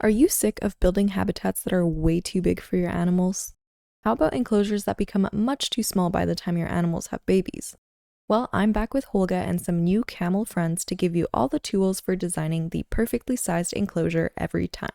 Are you sick of building habitats that are way too big for your animals? How about enclosures that become much too small by the time your animals have babies? Well, I'm back with Holga and some new camel friends to give you all the tools for designing the perfectly sized enclosure every time.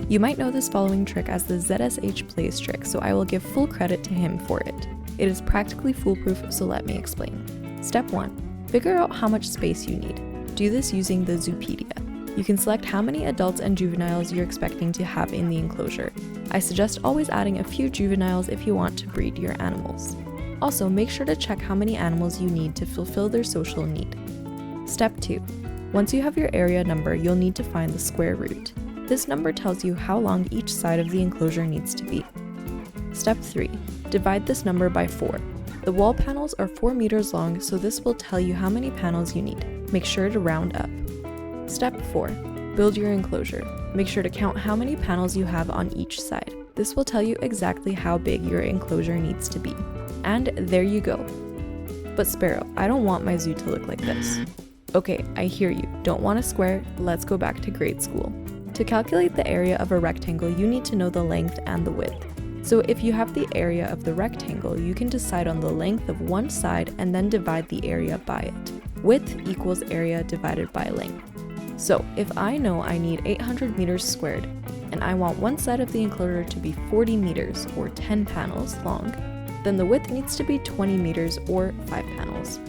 You might know this following trick as the ZSHplays trick, so I will give full credit to him for it. It is practically foolproof, so let me explain. Step 1. Figure out how much space you need. Do this using the Zoopedia. You can select how many adults and juveniles you're expecting to have in the enclosure. I suggest always adding a few juveniles if you want to breed your animals. Also, make sure to check how many animals you need to fulfill their social need. Step 2. Once you have your area number, you'll need to find the square root. This number tells you how long each side of the enclosure needs to be. Step 3. Divide this number by 4. The wall panels are 4 meters long, so this will tell you how many panels you need. Make sure to round up. Step 4. Build your enclosure. Make sure to count how many panels you have on each side. This will tell you exactly how big your enclosure needs to be. And there you go. But Sparrow, I don't want my zoo to look like this. Okay, I hear you. Don't want a square? Let's go back to grade school. To calculate the area of a rectangle, you need to know the length and the width. So if you have the area of the rectangle, you can decide on the length of one side and then divide the area by it. Width equals area divided by length. So if I know I need 800 meters squared, and I want one side of the enclosure to be 40 meters or 10 panels long, then the width needs to be 20 meters or 5 panels.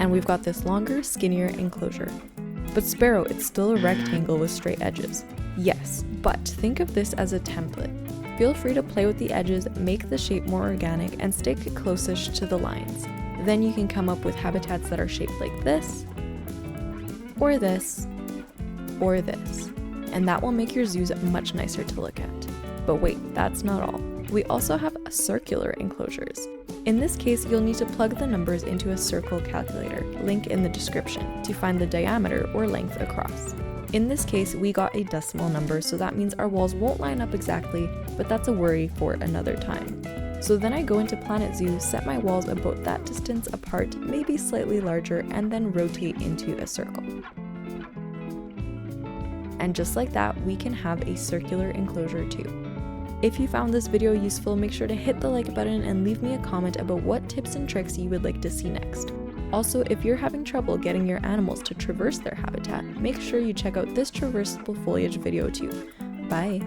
And we've got this longer, skinnier enclosure. But Sparrow, it's still a rectangle with straight edges. Yes, but think of this as a template. Feel free to play with the edges, make the shape more organic, and stick closest to the lines. Then you can come up with habitats that are shaped like this, or this, or this. And that will make your zoos much nicer to look at. But wait, that's not all. We also have circular enclosures. In this case, you'll need to plug the numbers into a circle calculator, link in the description, to find the diameter or length across. In this case, we got a decimal number, so that means our walls won't line up exactly, but that's a worry for another time. So then I go into Planet Zoo, set my walls about that distance apart, maybe slightly larger, and then rotate into a circle. And just like that, we can have a circular enclosure too. If you found this video useful, make sure to hit the like button and leave me a comment about what tips and tricks you would like to see next. Also, if you're having trouble getting your animals to traverse their habitat, make sure you check out this traversable foliage video too. Bye!